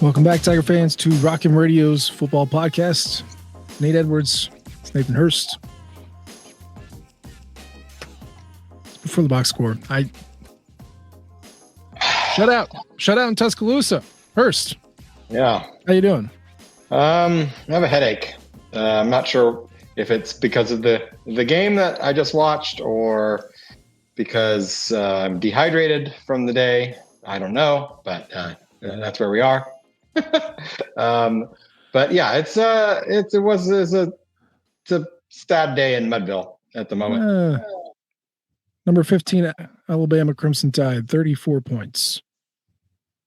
Welcome back, Tiger fans, to Rockin' Radio's football podcast. Nate Edwards, Nathan Hurst. Before the box score, shut out in Tuscaloosa. Hurst. Yeah. How you doing? I have a headache. I'm not sure if it's because of the game that I just watched or because I'm dehydrated from the day. I don't know, but that's where we are. But yeah, it's a sad day in Mudville at the moment. Number 15, Alabama Crimson Tide, 34 points.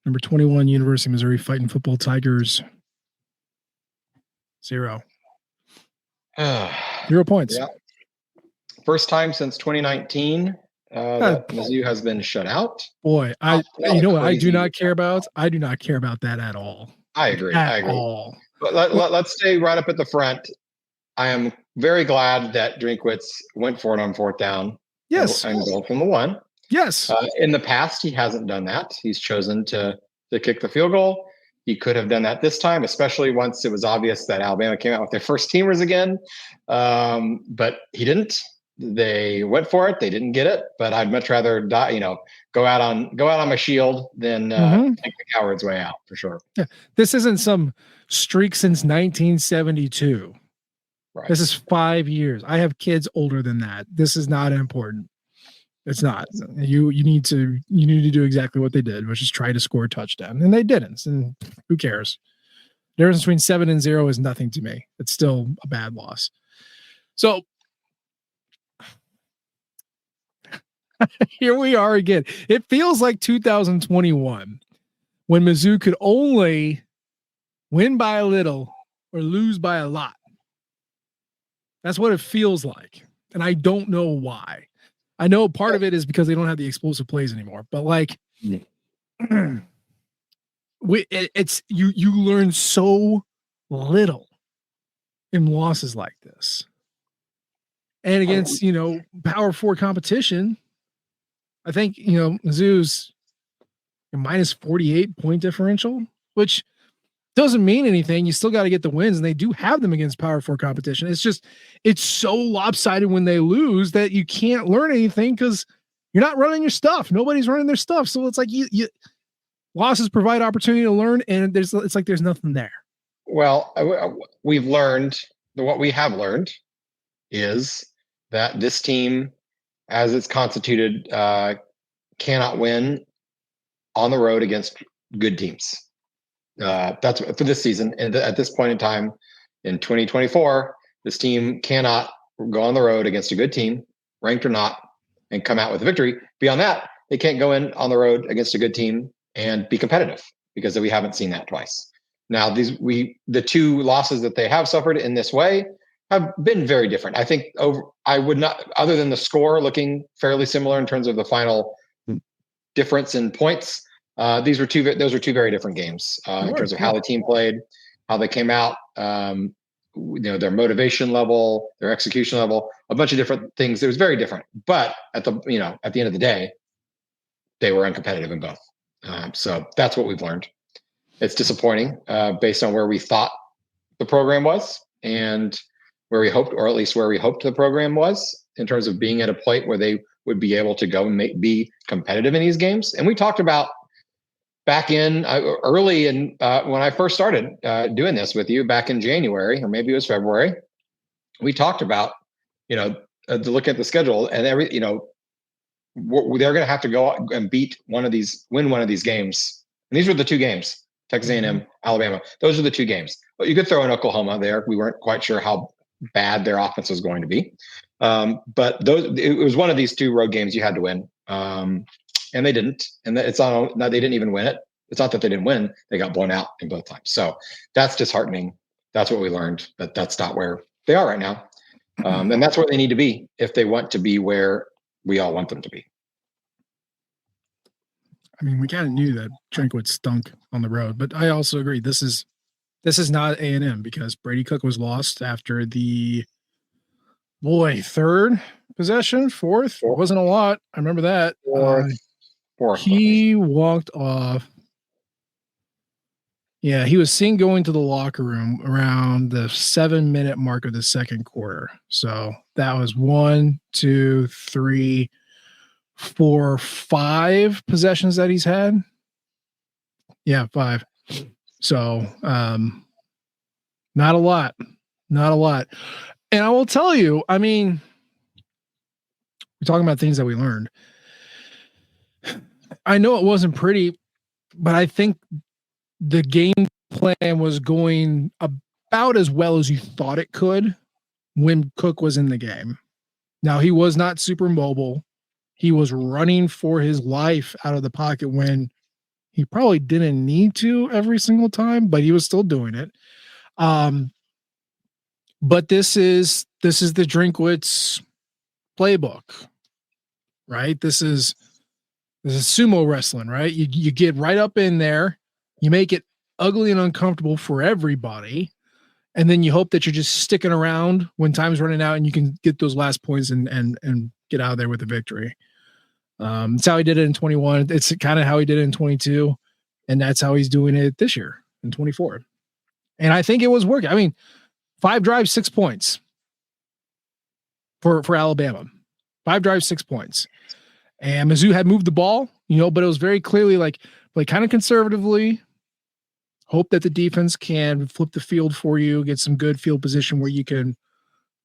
Number 21, University of Missouri Fighting Football Tigers, 0. 0 points. Yeah. First time since 2019 that Mizzou has been shut out. Boy, you know what I do not care about? I do not care about that at all. I agree. All. But let's stay right up at the front. I am very glad that Drinkwitz went for it on fourth down. Yes. And go from the 1. Yes. In the past, he hasn't done that. He's chosen to kick the field goal. He could have done that this time, especially once it was obvious that Alabama came out with their first teamers again. But he didn't. They went for it. They didn't get it. But I'd much rather go out on my shield than take the coward's way out for sure. Yeah. This isn't some streak since 1972. Right. This is 5 years. I have kids older than that. This is not important. It's not. You need to do exactly what they did, which is try to score a touchdown, and they didn't. And who cares? The difference between 7 and 0 is nothing to me. It's still a bad loss. So here we are again. It feels like 2021 when Mizzou could only win by a little or lose by a lot. That's what it feels like. And I don't know why. I know part of it is because they don't have the explosive plays anymore, but like you learn so little in losses like this. And against, power 4 competition, I think, Mizzou's minus 48 point differential, which doesn't mean anything. You still got to get the wins, and they do have them against power 4 competition. It's so lopsided when they lose that you can't learn anything because you're not running your stuff. Nobody's running their stuff. So it's like you losses provide opportunity to learn, and it's like there's nothing there. Well, what we have learned is that this team, as it's constituted, cannot win on the road against good teams. That's for this season. And at this point in time, in 2024, this team cannot go on the road against a good team, ranked or not, and come out with a victory. Beyond that, they can't go in on the road against a good team and be competitive because we haven't seen that twice. Now, the 2 losses that they have suffered in this way have been very different. I think I would not, other than the score looking fairly similar in terms of the final difference in points. Those were 2 very different games in terms of how the team played, how they came out, their motivation level, their execution level, a bunch of different things. It was very different, but at the end of the day, they were uncompetitive in both. So that's what we've learned. It's disappointing based on where we thought the program was and where we hoped, or at least where we hoped the program was in terms of being at a point where they would be able to go and be competitive in these games. And we talked about back in early in when I first started doing this with you back in January, or maybe it was February, we talked about, to look at the schedule and they're going to have to go out and win one of these games. And these were the 2 games, Texas A&M, Alabama. Those are the 2 games. But you could throw in Oklahoma there. We weren't quite sure how bad their offense was going to be. But it was one of these 2 road games you had to win. And they didn't. And they didn't even win it. It's not that they didn't win. They got blown out in both times. So that's disheartening. That's what we learned, but that's not where they are right now. And that's where they need to be if they want to be where we all want them to be. I mean, we kind of knew that Drinkwitz stunk on the road, but I also agree. This is not A&M because Brady Cook was lost after the 3rd possession, 4th. It wasn't a lot. I remember that. Fourth. He walked off Yeah, he was seen going to the locker room around the 7-minute mark of the second quarter. So that was 1, 2, 3, 4, 5 possessions that he's had. Yeah, 5. So not a lot. Not a lot. And I will tell you, I mean, we're talking about things that we learned. I know it wasn't pretty, but I think the game plan was going about as well as you thought it could when Cook was in the game. Now, he was not super mobile. He was running for his life out of the pocket when he probably didn't need to every single time, but he was still doing it. But this is the Drinkwitz playbook, right? This is sumo wrestling, right? You get right up in there, you make it ugly and uncomfortable for everybody, and then you hope that you're just sticking around when time's running out and you can get those last points and get out of there with a victory. It's how he did it in 21. It's kind of how he did it in 22, and that's how he's doing it this year in 24. And I think it was working. I mean, 5 drives, 6 points for Alabama. 5 drives, 6 points. And Mizzou had moved the ball, but it was very clearly like kind of conservatively. Hope that the defense can flip the field for you, get some good field position where you can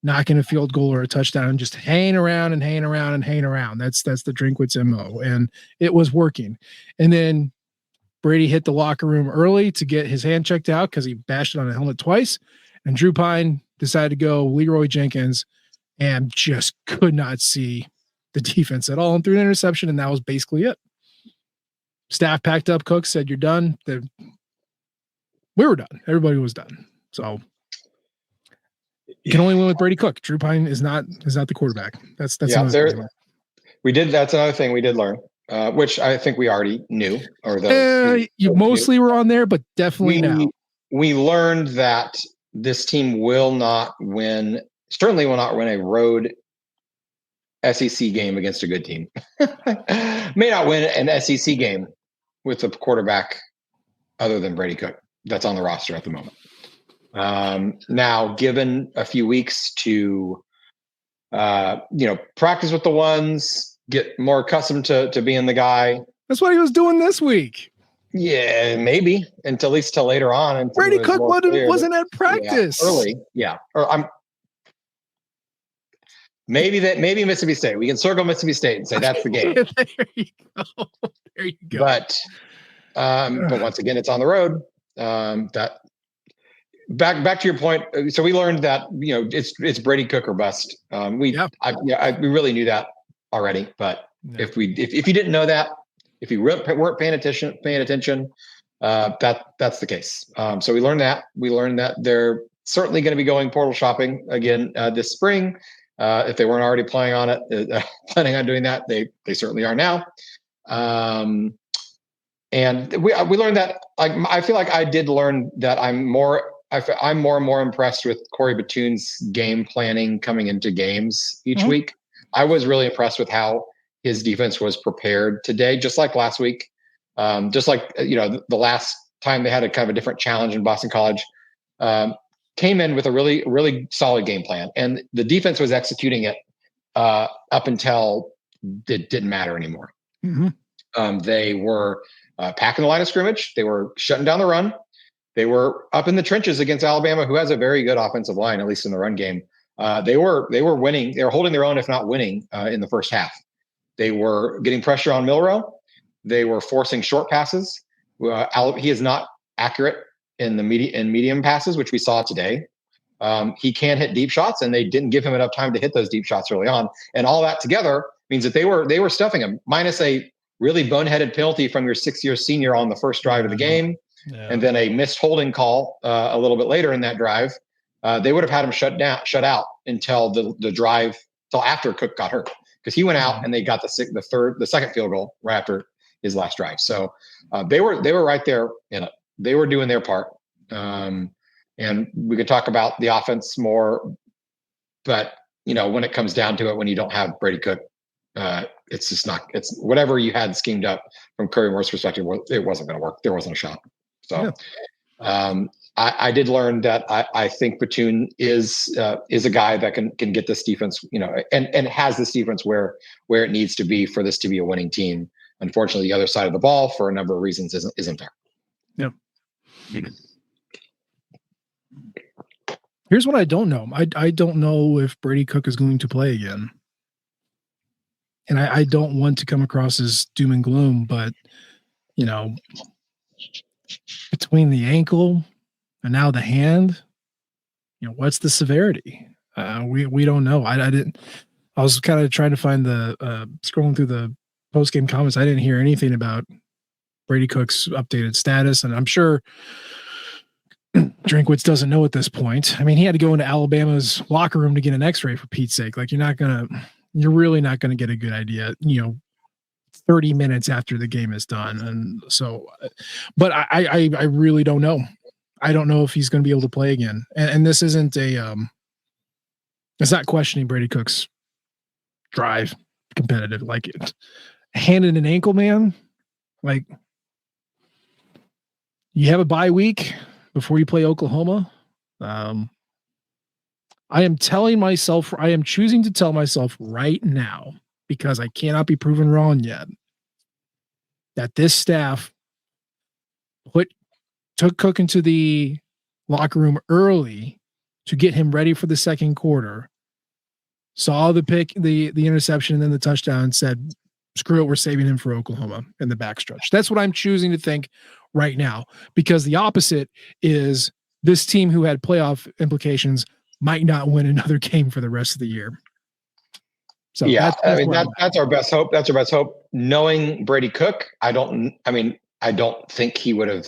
knock in a field goal or a touchdown and just hang around. That's the Drinkwitz MO. And it was working. And then Brady hit the locker room early to get his hand checked out because he bashed it on a helmet twice. And Drew Pine decided to go Leroy Jenkins and just could not see the defense at all and threw an interception. And that was basically it. Staff packed up Cook, said, "You're done." We were done. Everybody was done. So you can only win with Brady Cook. Drew Pine is not the quarterback. That's we did. That's another thing we did learn, which I think we already knew. Or you mostly were on there, but definitely now we learned that this team will not win. Certainly will not win a road SEC game against a good team. May not win an SEC game with a quarterback other than Brady Cook that's on the roster at the moment. Now, given a few weeks to, practice with the ones, get more accustomed to being the guy. That's what he was doing this week. Yeah, maybe at least till later on. Brady Cook wasn't at practice early. Yeah, or maybe Mississippi State. We can circle Mississippi State and say that's the game. There you go. But once again, it's on the road. That back to your point. So we learned that it's Brady Cook or bust. We really knew that already. But if you didn't know that, if you weren't paying attention, that's the case. So we learned that. We learned that they're certainly going to be going portal shopping again this spring. If they weren't already planning on doing that, they certainly are now. And we learned that. I feel like I did learn that I'm more and more impressed with Corey Batoon's game planning coming into games each week. I was really impressed with how his defense was prepared today, just like last week. Just like the last time they had a kind of a different challenge in Boston College. Came in with a really, really solid game plan, and the defense was executing it up until it didn't matter anymore. Mm-hmm. They were packing the line of scrimmage. They were shutting down the run. They were up in the trenches against Alabama, who has a very good offensive line, at least in the run game. They were winning. They were holding their own, if not winning, in the first half. They were getting pressure on Milroe. They were forcing short passes. He is not accurate in the medium passes, which we saw today. He can hit deep shots, and they didn't give him enough time to hit those deep shots early on. And all that together means that they were stuffing him, minus a really boneheaded penalty from your 6-year senior on the first drive of the game, and then a missed holding call a little bit later in that drive. They would have had him shut out until the drive, till after Cook got hurt, because he went out and they got the second field goal right after his last drive. So they were right there in it. They were doing their part. And we could talk about the offense more, but when it comes down to it, when you don't have Brady Cook, it's just not, it's whatever you had schemed up from Curry Moore's perspective, it wasn't going to work. There wasn't a shot. So I did learn that I think Batum is a guy that can get this defense, and has this defense where it needs to be for this to be a winning team. Unfortunately, the other side of the ball, for a number of reasons, isn't there. Yep. Here's what I don't know. I don't know if Brady Cook is going to play again. And I don't want to come across as doom and gloom, but, between the ankle and now the hand, what's the severity? We don't know. I was kind of trying to find scrolling through the post-game comments. I didn't hear anything about Brady Cook's updated status. And I'm sure Drinkwitz doesn't know at this point. I mean, he had to go into Alabama's locker room to get an x-ray, for Pete's sake. Like, you're really not going to get a good idea, 30 minutes after the game is done. And so, but I really don't know. I don't know if he's going to be able to play again. And this isn't it's not questioning Brady Cook's drive competitive, like hand and an ankle, man. Like, you have a bye week before you play Oklahoma. I am choosing to tell myself right now, because I cannot be proven wrong yet, that this staff took Cook into the locker room early to get him ready for the second quarter, saw the pick, the interception, and then the touchdown, said, screw it, we're saving him for Oklahoma in the backstretch. That's what I'm choosing to think right now, because the opposite is this team, who had playoff implications, might not win another game for the rest of the year. So yeah, that's our best hope. That's our best hope. Knowing Brady Cook, I don't think he would have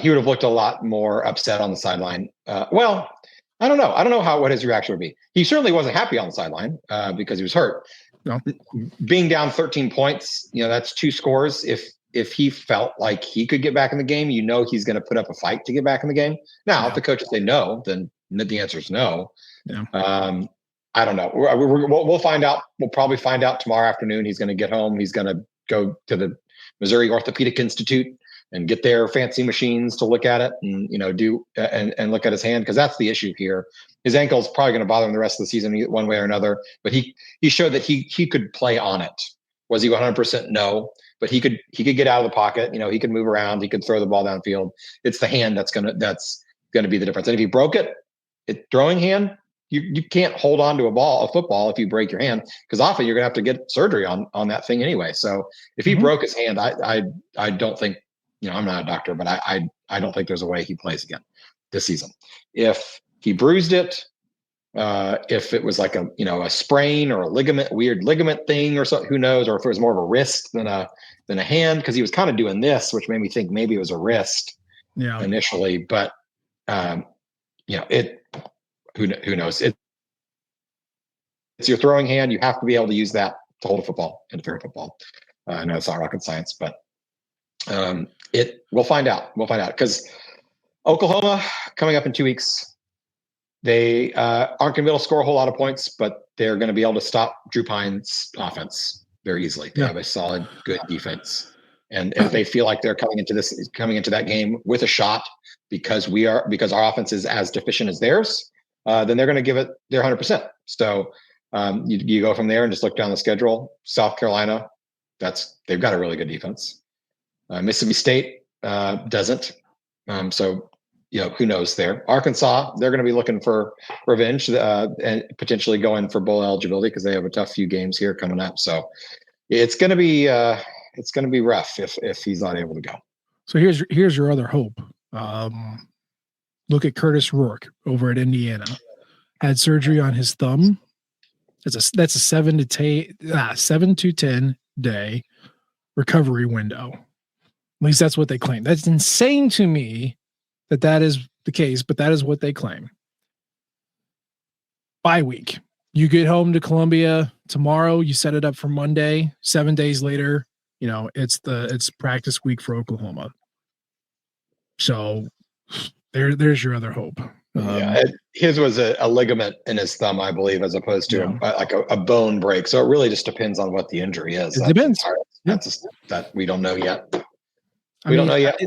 looked a lot more upset on the sideline. Well, I don't know. I don't know what his reaction would be. He certainly wasn't happy on the sideline because he was hurt. No. Being down 13 points, that's 2 scores. If he felt like he could get back in the game, he's going to put up a fight to get back in the game. Now, if the coaches say no, then the answer is no. Yeah. I don't know. We'll find out. We'll probably find out tomorrow afternoon. He's going to get home. He's going to go to the Missouri Orthopedic Institute and get their fancy machines to look at it and, do and look at his hand, because that's the issue here. His ankle is probably going to bother him the rest of the season one way or another. But he showed that he could play on it. Was he 100%? No. But he could get out of the pocket. He could move around. He could throw the ball downfield. It's the hand that's going to be the difference. And if he broke it, throwing hand, you can't hold on to a football if you break your hand, because often you're going to have to get surgery on that thing anyway. So if he broke his hand, I don't think, I'm not a doctor, but I don't think there's a way he plays again this season. If he bruised it, if it was like a sprain or a weird ligament thing or something, who knows, or if it was more of a wrist than a hand, because he was kind of doing this, which made me think maybe it was a wrist initially, but who knows? It's your throwing hand. You have to be able to use that to hold a football, interfere football. I know it's not rocket science, but we'll find out. We'll find out, because Oklahoma coming up in 2 weeks, they aren't going to be able to score a whole lot of points, but they're going to be able to stop Drew Pine's offense very easily. They have a solid, good defense, and if they feel like they're coming into that game with a shot, because our offense is as deficient as theirs, then they're going to give it their 100%. So you go from there and just look down the schedule. South Carolina, they've got a really good defense. Mississippi State doesn't. So who knows there? Arkansas, they're going to be looking for revenge and potentially going for bowl eligibility, because they have a tough few games here coming up. So it's going to be rough if he's not able to go. So here's your other hope. Look at Curtis Rourke over at Indiana. Had surgery on his thumb. That's a 7 to 10 day recovery window. At least that's what they claim. That's insane to me that is the case, but that is what they claim. Bye week. You get home to Columbia tomorrow. You set it up for Monday. 7 days later, it's practice week for Oklahoma. So there's your other hope. His was a ligament in his thumb, I believe, as opposed to a bone break. So it really just depends on what the injury is. It depends. That we don't know yet. We don't know yet.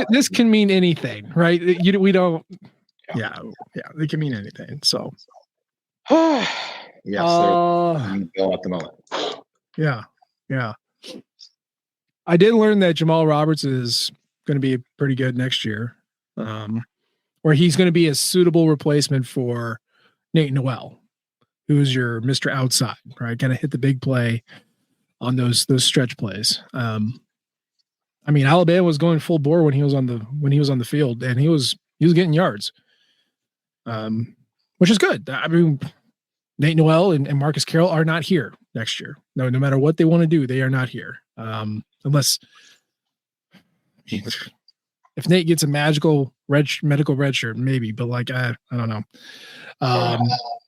This can mean anything, right? We don't. Yeah, it can mean anything. So, yes, they're at the moment. Yeah. I did learn that Jamal Roberts is going to be pretty good next year, where he's going to be a suitable replacement for Nate Noel, who's your Mr. Outside, right? Kind of hit the big play on those stretch plays. I mean, Alabama was going full bore when he was on the field, and he was getting yards, which is good. I mean, Nate Noel and Marcus Carroll are not here next year. No matter what they want to do, they are not here. Unless if Nate gets a magical medical red shirt, maybe, but like I don't know.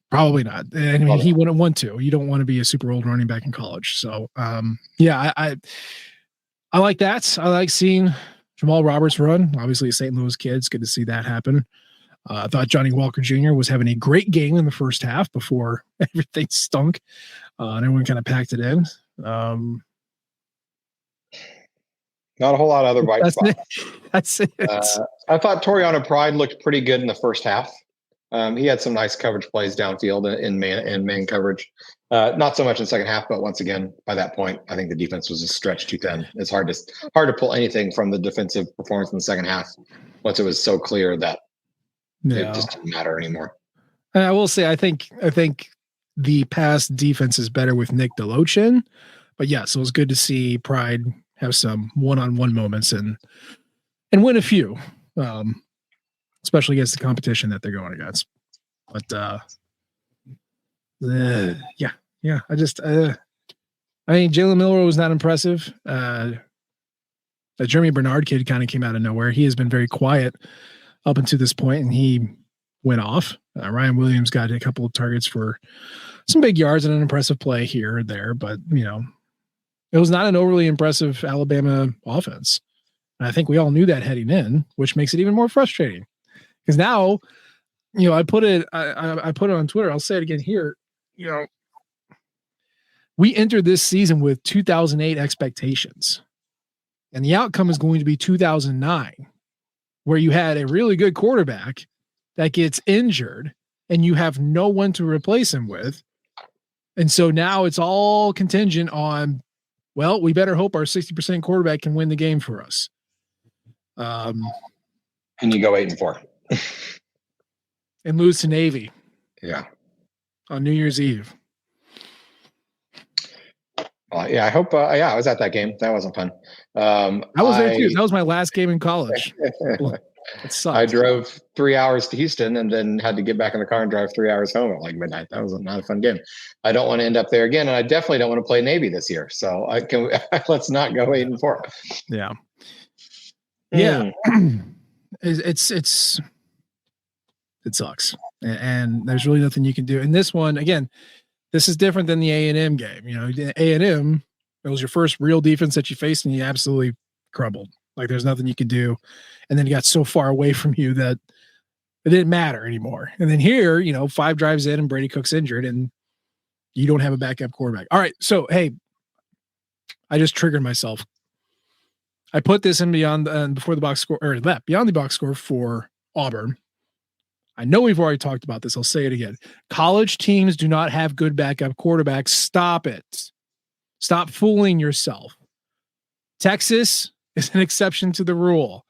Probably not. I mean, he wouldn't want to. You don't want to be a super old running back in college. So I like that. I like seeing Jamal Roberts run. Obviously, a St. Louis kid. It's good to see that happen. I thought Johnny Walker Jr. was having a great game in the first half before everything stunk, and everyone kind of packed it in. Not a whole lot of other bright spots. That's it. I thought Toriano Pride looked pretty good in the first half. He had some nice coverage plays downfield in man coverage. Not so much in the second half, but once again, by that point, I think the defense was a stretch too thin. It's hard to pull anything from the defensive performance in the second half once it was so clear that it just didn't matter anymore. And I will say, I think the pass defense is better with Nick Delochin, but yes, it was good to see Pride have some one-on-one moments and win a few, especially against the competition that they're going against. But yeah. I mean, Jalen Miller was not impressive. The Jeremy Bernard kid kind of came out of nowhere. He has been very quiet up until this point, and he went off. Ryan Williams got a couple of targets for some big yards and an impressive play here or there, but it was not an overly impressive Alabama offense. And I think we all knew that heading in, which makes it even more frustrating. Because now, I put it on Twitter. I'll say it again here. We entered this season with 2008 expectations, and the outcome is going to be 2009, where you had a really good quarterback that gets injured and you have no one to replace him with. And so now it's all contingent on, well, we better hope our 60% quarterback can win the game for us. And you go 8-4 and lose to Navy. Yeah. On New Year's Eve. I hope. I was at that game. That wasn't fun. I was there too. That was my last game in college. It sucked. I drove 3 hours to Houston and then had to get back in the car and drive 3 hours home at like midnight. That was not a fun game. I don't want to end up there again, and I definitely don't want to play Navy this year. So let's not go 8-4. Yeah. Yeah. It sucks, and there's really nothing you can do. And this one, again, this is different than the A&M game. A&M, it was your first real defense that you faced, and you absolutely crumbled. Like there's nothing you could do. And then you got so far away from you that it didn't matter anymore. And then here, 5 drives in and Brady Cook's injured and you don't have a backup quarterback. All right. So, hey, I just triggered myself. I put this in beyond before the box score, or that beyond the box score for Auburn. I know we've already talked about this. I'll say it again. College teams do not have good backup quarterbacks. Stop it. Stop fooling yourself. Texas is an exception to the rule.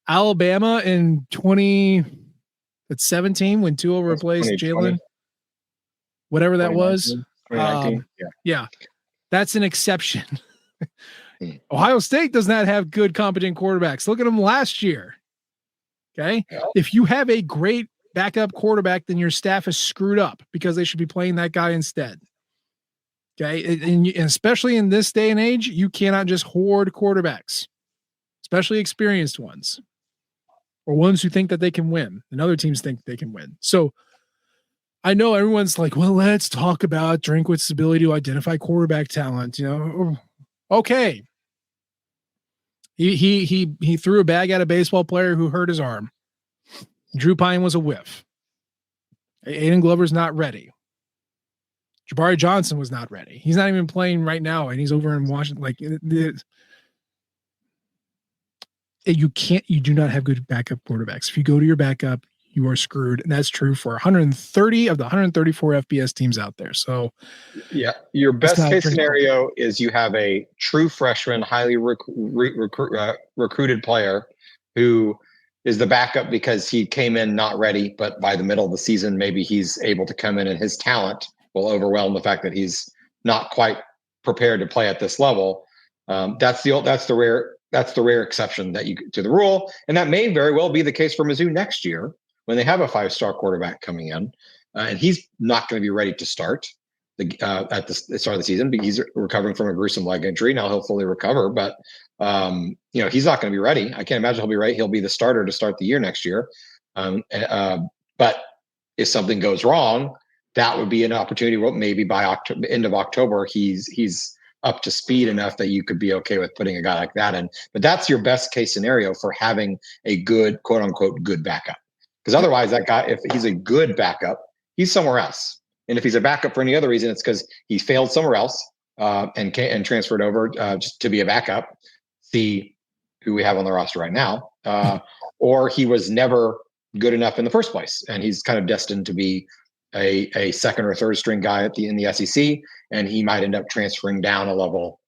Alabama in 2017 when Tua replaced Jalen, whatever that was. 2019. Yeah, that's an exception. Ohio State does not have good, competent quarterbacks. Look at them last year. Okay. Yeah. If you have a great backup quarterback, then your staff is screwed up because they should be playing that guy instead. Okay. And especially in this day and age, you cannot just hoard quarterbacks, especially experienced ones or ones who think that they can win and other teams think they can win. So I know everyone's like, well, let's talk about Drinkwitz's ability to identify quarterback talent. Okay. He threw a bag at a baseball player who hurt his arm. Drew Pine was a whiff. Aiden Glover's not ready. Jabari Johnson was not ready. He's not even playing right now, and he's over in Washington. Like, you do not have good backup quarterbacks. If you go to your backup, you are screwed. And that's true for 130 of the 134 FBS teams out there. So yeah, your best case scenario is you have a true freshman, highly recruited player who is the backup because he came in not ready, but by the middle of the season, maybe he's able to come in and his talent will overwhelm the fact that he's not quite prepared to play at this level. That's the rare exception to the rule, and that may very well be the case for Mizzou next year when they have a 5-star quarterback coming in, and he's not going to be ready to start at the start of the season because he's recovering from a gruesome leg injury. Now he'll fully recover, but he's not going to be ready. I can't imagine he'll be ready. He'll be the starter to start the year next year. But if something goes wrong, that would be an opportunity. Well, maybe by end of October, he's up to speed enough that you could be okay with putting a guy like that in. But that's your best case scenario for having a good, quote unquote, good backup. Because otherwise, that guy, if he's a good backup, he's somewhere else. And if he's a backup for any other reason, it's because he failed somewhere else and transferred over just to be a backup. See who we have on the roster right now, or he was never good enough in the first place, and he's kind of destined to be a second or third string guy in the SEC, and he might end up transferring down a level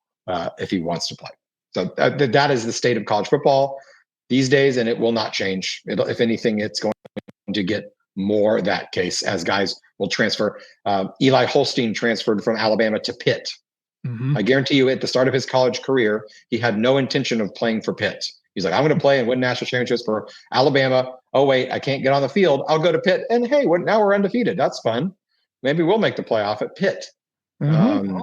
if he wants to play. So that is the state of college football these days, and it will not change. If anything, it's going to get more that case as guys will transfer. Eli Holstein transferred from Alabama to Pitt. Mm-hmm. I guarantee you at the start of his college career, he had no intention of playing for Pitt. He's like, I'm going to play and win national championships for Alabama. Oh, wait, I can't get on the field. I'll go to Pitt. And hey, now we're undefeated. That's fun. Maybe we'll make the playoff at Pitt. Mm-hmm.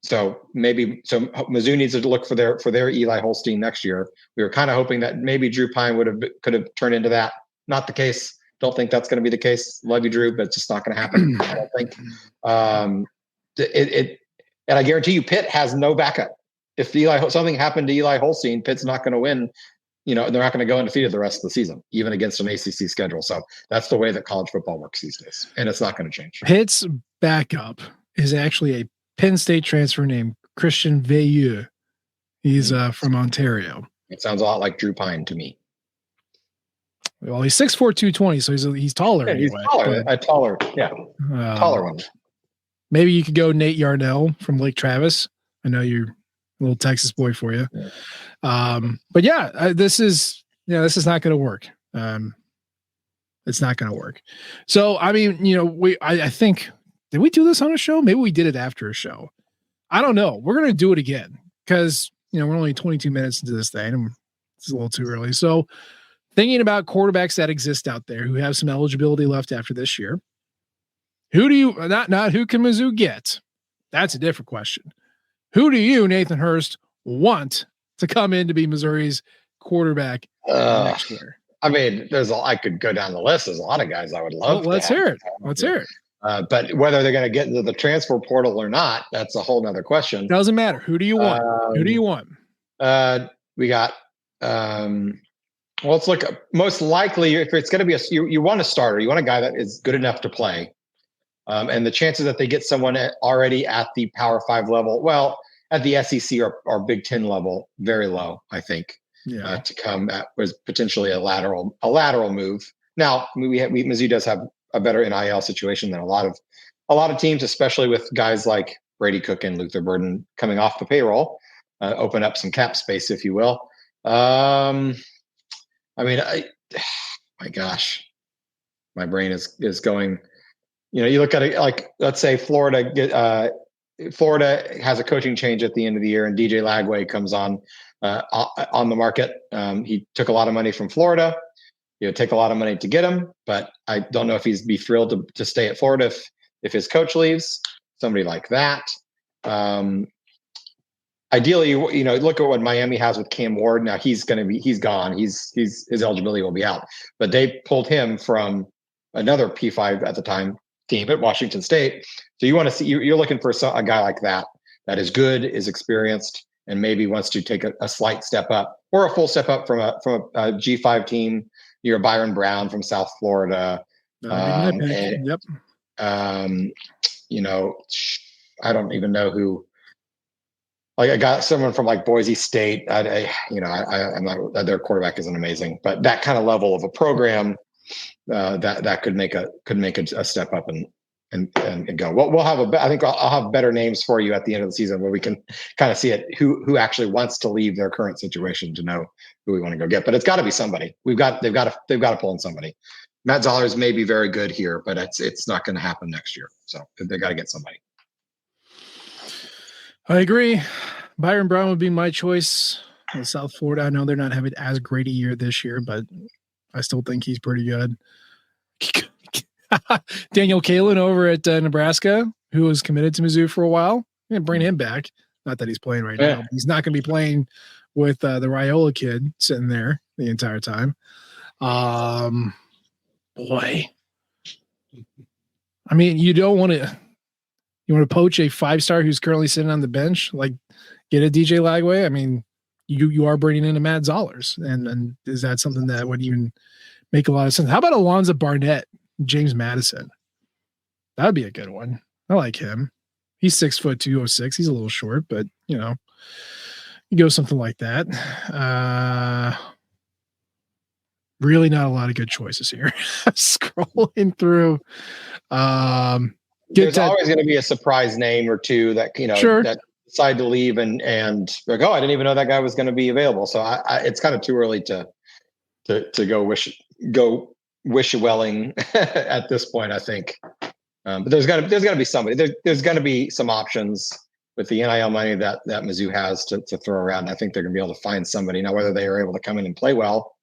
So Mizzou needs to look for their Eli Holstein next year. We were kind of hoping that maybe Drew Pine could have turned into that. Not the case. Don't think that's going to be the case. Love you, Drew, but it's just not going to happen. I don't think. And I guarantee you, Pitt has no backup. If something happened to Eli Holstein, Pitt's not going to win. They're not going to go undefeated the rest of the season, even against an ACC schedule. So that's the way that college football works these days, and it's not going to change. Pitt's backup is actually a Penn State transfer named Christian Veilleux. He's from Ontario. It sounds a lot like Drew Pine to me. Well, he's 6'4", 220, so he's taller. Yeah, he's taller. Taller one. Maybe you could go Nate Yarnell from Lake Travis. I know you're a little Texas boy for you. Yeah. But yeah, this is not going to work. It's not going to work. So, I mean, I think, did we do this on a show? Maybe we did it after a show. I don't know. We're going to do it again because, we're only 22 minutes into this thing and it's a little too early. So thinking about quarterbacks that exist out there who have some eligibility left after this year, who do you, not who can Mizzou get? That's a different question. Who do you, Nathan Hurst, want to come in to be Missouri's quarterback next year? I mean, I could go down the list. There's a lot of guys I would love. Let's hear it. Let's hear it. But whether they're going to get into the transfer portal or not, that's a whole nother question. Doesn't matter. Who do you want? Who do you want? We got, let's look. Most likely, if it's going to be you want a starter. You want a guy that is good enough to play. And the chances that they get someone already at the Power 5 level, well, at the SEC or Big Ten level, very low, I think. Yeah. To come at was potentially a lateral move. Now, Mizzou does have a better NIL situation than a lot of teams, especially with guys like Brady Cook and Luther Burden coming off the payroll, open up some cap space, if you will. My gosh, my brain is going. You look at it like, let's say Florida has a coaching change at the end of the year, and DJ Lagway comes on the market. He took a lot of money from Florida. It would take a lot of money to get him, but I don't know if he'd be thrilled to stay at Florida if his coach leaves. Somebody like that. Ideally, look at what Miami has with Cam Ward. Now he's gone. His eligibility will be out, but they pulled him from another P5 at the time team at Washington State. So you want to see, you're looking for a guy like that is good, is experienced, and maybe wants to take a slight step up or a full step up from a G5 team. You're Byron Brown from South Florida. Yep. I don't even know who. like I got someone from like Boise State. I'm not, their quarterback isn't amazing, but that kind of level of a program that could make a step up and go. We'll have I think I'll have better names for you at the end of the season where we can kind of see it who actually wants to leave their current situation to know who we want to go get. But it's got to be somebody. They've got to pull in somebody. Matt Zollers may be very good here, but it's not going to happen next year. So they got to get somebody. I agree. Byron Brown would be my choice in South Florida. I know they're not having as great a year this year, but I still think he's pretty good. Daniel Kalen over at Nebraska, who was committed to Mizzou for a while. I'm going to bring him back. Not that he's playing right now. He's not going to be playing with the Raiola kid sitting there the entire time. Boy. I mean, you want to poach a 5-star who's currently sitting on the bench, like get a DJ Lagway. I mean, you are bringing in a Matt Zollers, and is that something that would even make a lot of sense? How about Alonzo Barnett, James Madison? That would be a good one. I like him. He's 6'2", 206. He's a little short, but you go something like that. Really not a lot of good choices here. Scrolling through. There's always going to be a surprise name or two that sure. that decide to leave and like, oh, I didn't even know that guy was going to be available. So it's kind of too early to go wish-welling at this point, I think. But there's got to be somebody. There's going to be some options with the NIL money that Mizzou has to throw around. I think they're going to be able to find somebody. Now, whether they are able to come in and play well,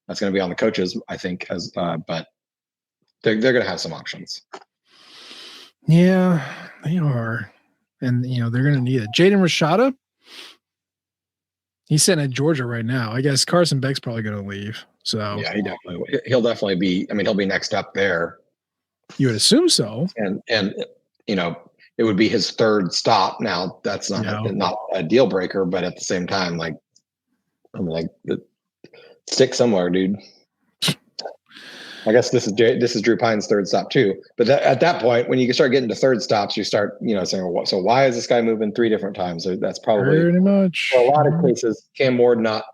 that's going to be on the coaches, I think. But they're going to have some options. Yeah, they are. And, they're going to need it. Jaden Rashada, he's sitting at Georgia right now. I guess Carson Beck's probably going to leave. So yeah, he'll definitely be. I mean, he'll be next up there. You would assume so. And it would be his third stop. Now that's not a deal breaker, but at the same time, like I'm like, stick somewhere, dude. I guess this is Drew Pine's third stop too. But at that point, when you start getting to third stops, you start saying, well, so why is this guy moving 3 different times? So that's probably pretty much for a lot of cases. Cam Ward not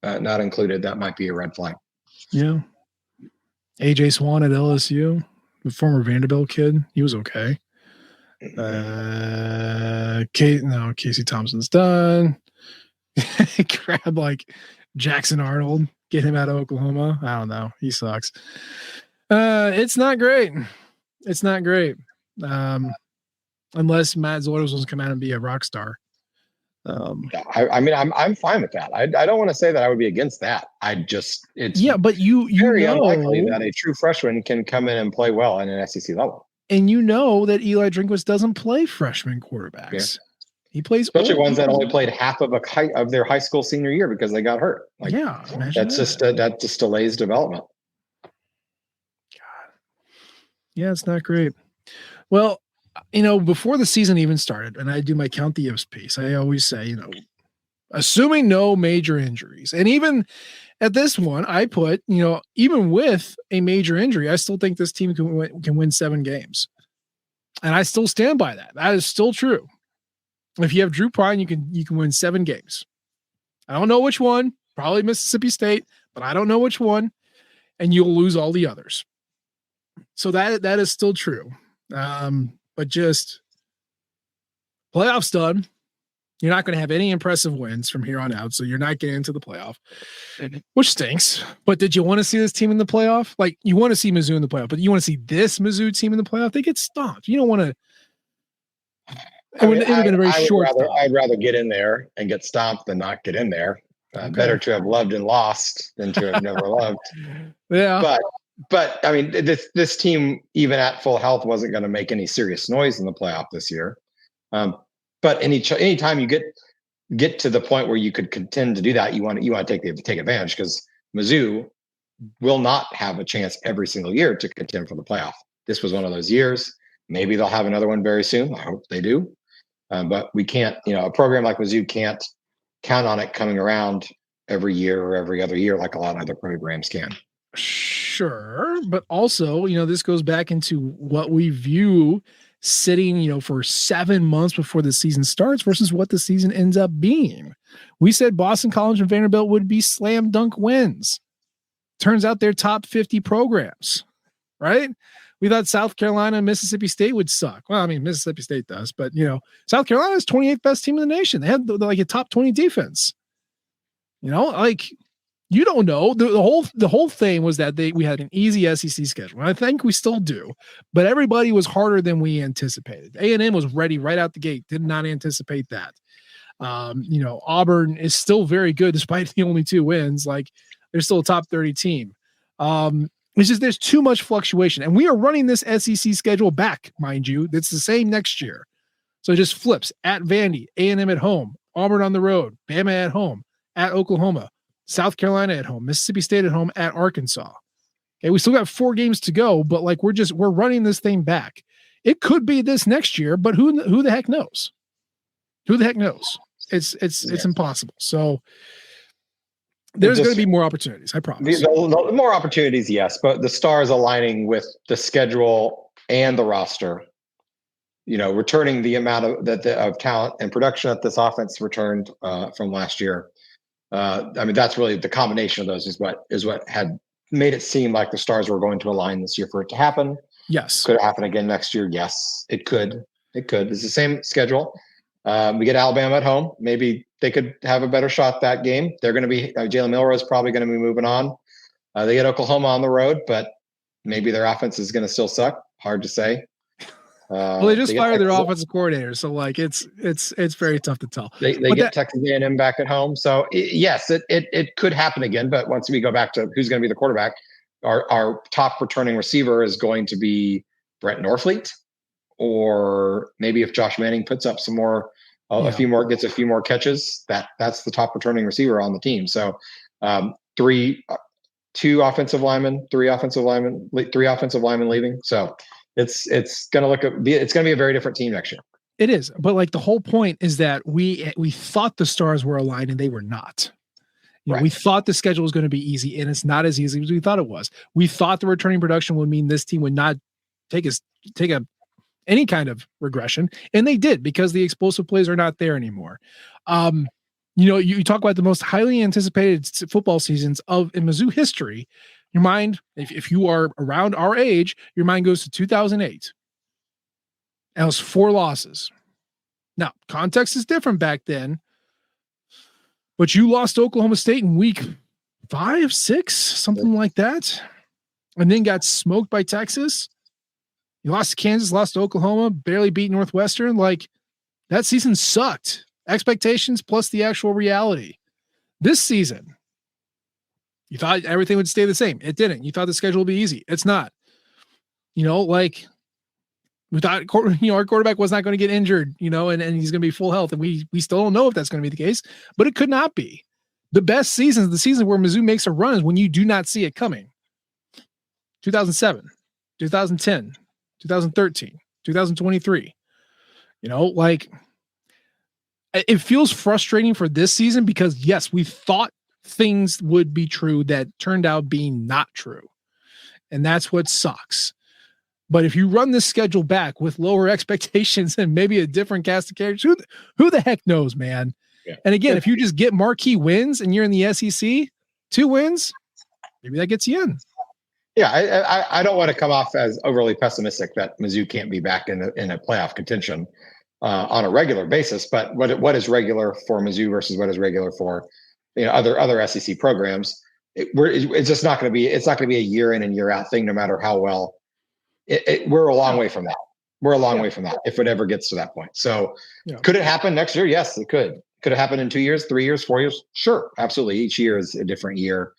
included. That might be a red flag. Yeah. AJ Swan at LSU, the former Vanderbilt kid, he was okay. Casey Thompson's done. Grab like Jackson Arnold, get him out of Oklahoma. I don't know. He sucks. It's not great. It's not great. Unless Matt Zollers wants to come out and be a rock star. I mean, I'm fine with that. I don't want to say that I would be against that. It's but you very unlikely that a true freshman can come in and play well in an SEC level. And that Eli Drinkwitz doesn't play freshman quarterbacks. Yeah. He plays especially ones that only played half of their high school senior year because they got hurt. Like, yeah, that just delays development. God, yeah, it's not great. Well, before the season even started, and I do my count the ifs piece, I always say, assuming no major injuries, and even at this one, I put, even with a major injury, I still think this team can win 7 games, and I still stand by that. That is still true. If you have Drew Pine, you can win 7 games. I don't know which one, probably Mississippi State, but I don't know which one, and you'll lose all the others. So that is still true. But just playoffs done. You're not going to have any impressive wins from here on out, so you're not getting into the playoff, which stinks. But did you want to see this team in the playoff? Like, you want to see Mizzou in the playoff, but you want to see this Mizzou team in the playoff? They get stomped. You don't want to. It would have been a very short. I'd rather get in there and get stomped than not get in there. Okay. Better to have loved and lost than to have never loved. Yeah. But I mean, this team, even at full health, wasn't going to make any serious noise in the playoff this year. But anytime you get to the point where you could contend to do that, you want to take advantage, because Mizzou will not have a chance every single year to contend for the playoff. This was one of those years. Maybe they'll have another one very soon. I hope they do. But we can't, a program like Mizzou can't count on it coming around every year or every other year like a lot of other programs can. Sure. But also, this goes back into what we view sitting, for 7 months before the season starts versus what the season ends up being. We said Boston College and Vanderbilt would be slam dunk wins. Turns out they're top 50 programs, right? We thought South Carolina and Mississippi State would suck. Well, I mean, Mississippi State does, but South Carolina is 28th best team in the nation. They had like a top 20 defense. You don't know. The whole thing was that we had an easy SEC schedule. And I think we still do, but everybody was harder than we anticipated. A&M was ready right out the gate. Did not anticipate that. Auburn is still very good despite the only 2 wins. Like, they're still a top 30 team. It's just there's too much fluctuation, and we are running this SEC schedule back, mind you. It's the same next year, so it just flips at Vandy, A&M at home, Auburn on the road, Bama at home, at Oklahoma, South Carolina at home, Mississippi State at home, at Arkansas. Okay, we still got 4 games to go, but like we're running this thing back. It could be this next year, but who the heck knows? Who the heck knows? It's impossible. So there's going to be more opportunities, I promise. The more opportunities, yes, but the stars aligning with the schedule and the roster. Returning the amount of talent and production that this offense returned from last year. That's really the combination of those is what had made it seem like the stars were going to align this year for it to happen. Yes. Could it happen again next year? Yes, it could. It's the same schedule. We get Alabama at home. Maybe they could have a better shot that game. They're going to be Jalen Milroe is probably going to be moving on. They get Oklahoma on the road, but maybe their offense is going to still suck. Hard to say. Well, they just fired their offensive coordinator, so like it's very tough to tell. They get Texas A&M back at home, so yes, it could happen again. But once we go back to who's going to be the quarterback, our top returning receiver is going to be Brett Norfleet, or maybe if Josh Manning puts up some more. Gets a few more catches. That's the top returning receiver on the team. So, 3 offensive linemen, 3 offensive linemen leaving. So it's going to be a very different team next year. It is, but like the whole point is that we thought the stars were aligned and they were not. Right. We thought the schedule was going to be easy, and it's not as easy as we thought it was. We thought the returning production would mean this team would not take any kind of regression, and they did, because the explosive plays are not there anymore. You talk about the most highly anticipated football seasons in Mizzou history. Your mind, if you are around our age, your mind goes to 2008. And it was 4 losses. Now, context is different back then, but you lost to Oklahoma State in week 5, 6, something like that, and then got smoked by Texas. You lost to Kansas, lost to Oklahoma, barely beat Northwestern. Like, that season sucked. Expectations plus the actual reality. This season, you thought everything would stay the same. It didn't. You thought the schedule would be easy. It's not. We thought our quarterback was not going to get injured, and he's going to be full health. And we still don't know if that's going to be the case, but it could not be. The best seasons, the season where Mizzou makes a run, is when you do not see it coming. 2007, 2010, 2013, 2023. It feels frustrating for this season because, yes, we thought things would be true that turned out being not true. And that's what sucks. But if you run this schedule back with lower expectations and maybe a different cast of characters, who the heck knows, man? Yeah. And again, if you just get marquee wins and you're in the SEC, 2 wins, maybe that gets you in. Yeah, I don't want to come off as overly pessimistic that Mizzou can't be back in a playoff contention on a regular basis. But what is regular for Mizzou versus what is regular for other SEC programs? It's just not going to be. It's not going to be a year in and year out thing, no matter how well. We're a long way from that. We're a long way from that if it ever gets to that point. So, could it happen next year? Yes, it could. Could it happen in 2 years, 3 years, 4 years? Sure, absolutely. Each year is a different year.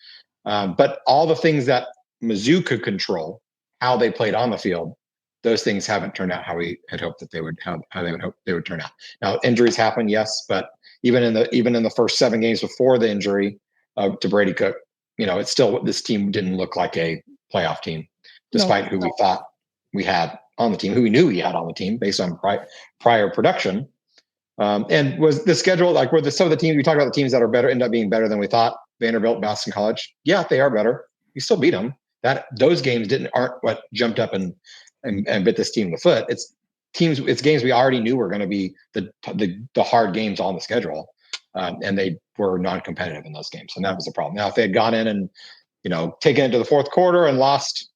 But all the things that Mizzou could control, how they played on the field, those things haven't turned out how we had hoped that they would, how they would hope they would turn out. Now, injuries happen, yes, but even in the first 7 games before the injury to Brady Cook, it's still, this team didn't look like a playoff team, despite who we thought we had on the team, who we knew we had on the team based on prior production. And was the schedule, like, were some of the teams we talked about, the teams that are better end up being better than we thought? Vanderbilt, Boston College, yeah, they are better. You still beat them. Those games aren't what jumped up and bit this team in the foot. It's it's games we already knew were going to be the hard games on the schedule. And they were non-competitive in those games. And that was the problem. Now, if they had gone in and, taken it to the fourth quarter and lost,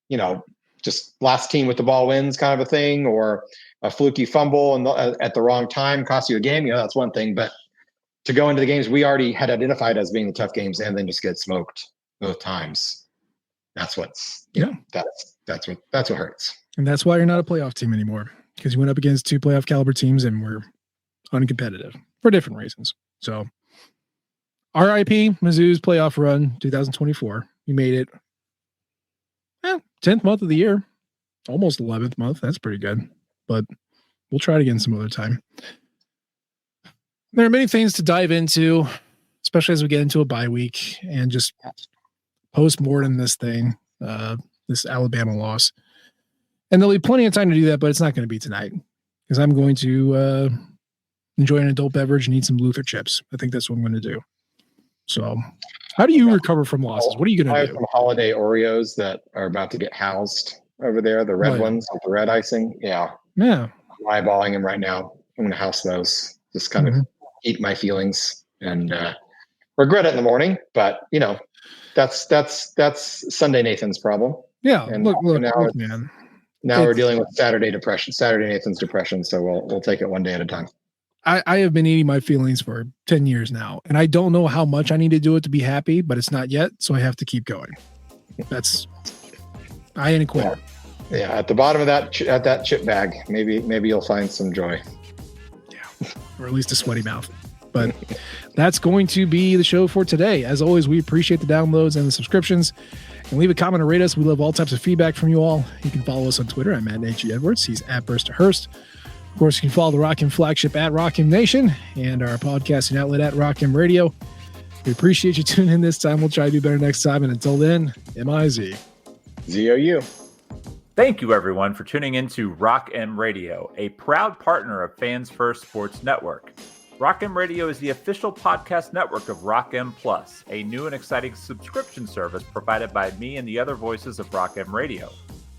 just last team with the ball wins kind of a thing, or a fluky fumble and at the wrong time cost you a game, that's one thing. But to go into the games we already had identified as being the tough games and then just get smoked both times, that's what's that's what hurts. And that's why you're not a playoff team anymore, because you went up against 2 playoff caliber teams and were uncompetitive for different reasons. So RIP Mizzou's playoff run 2024. You made it 10th month of the year, almost 11th month. That's pretty good, but we'll try it again some other time. There are many things to dive into, especially as we get into a bye week and just post-mortem this thing, this Alabama loss. And there'll be plenty of time to do that, but it's not going to be tonight, because I'm going to enjoy an adult beverage and eat some Luther chips. I think that's what I'm going to do. So how do you recover from losses? What are you going to do? I have some holiday Oreos that are about to get housed over there, the red ones with the red icing. Yeah. I'm eyeballing them right now. I'm going to house those, just kind of eat my feelings and regret it in the morning. But, that's Sunday Nathan's problem. Yeah. And look, man. Now we're dealing with Saturday Nathan's depression. So we'll take it one day at a time. I have been eating my feelings for 10 years now, and I don't know how much I need to do it to be happy, but it's not yet. So I have to keep going. I ain't a quitter. Yeah. At the bottom of that chip bag, maybe you'll find some joy. Yeah. Or at least a sweaty mouth. But that's going to be the show for today. As always, we appreciate the downloads and the subscriptions. And leave a comment or rate us. We love all types of feedback from you all. You can follow us on Twitter. I'm at Nate Edwards. He's at Burst to Hurst. Of course, you can follow the Rockham flagship at Rockham Nation and our podcasting outlet at Rockham Radio. We appreciate you tuning in this time. We'll try to do better next time. And until then, MIZ. ZOU. Thank you, everyone, for tuning in to Rockham Radio, a proud partner of Fans First Sports Network. Rockham Radio is the official podcast network of Rockham Plus, a new and exciting subscription service provided by me and the other voices of Rockham Radio.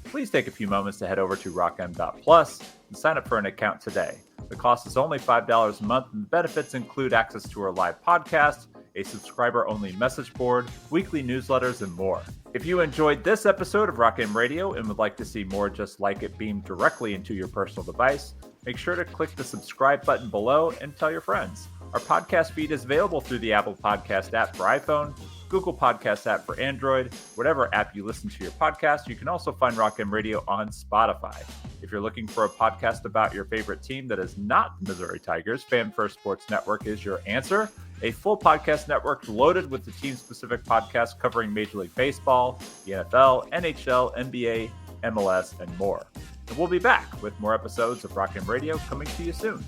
Please take a few moments to head over to rockham.plus and sign up for an account today. The cost is only $5 a month, and the benefits include access to our live podcast, a subscriber-only message board, weekly newsletters, and more. If you enjoyed this episode of Rockham Radio and would like to see more just like it beamed directly into your personal device, make sure to click the subscribe button below and tell your friends. Our podcast feed is available through the Apple Podcast app for iPhone, Google Podcast app for Android, whatever app you listen to your podcast. You can also find Rockham Radio on Spotify. If you're looking for a podcast about your favorite team that is not the Missouri Tigers, Fan First Sports Network is your answer. A full podcast network loaded with the team-specific podcasts covering Major League Baseball, the NFL, NHL, NBA, MLS, and more. And we'll be back with more episodes of Rockham Radio coming to you soon.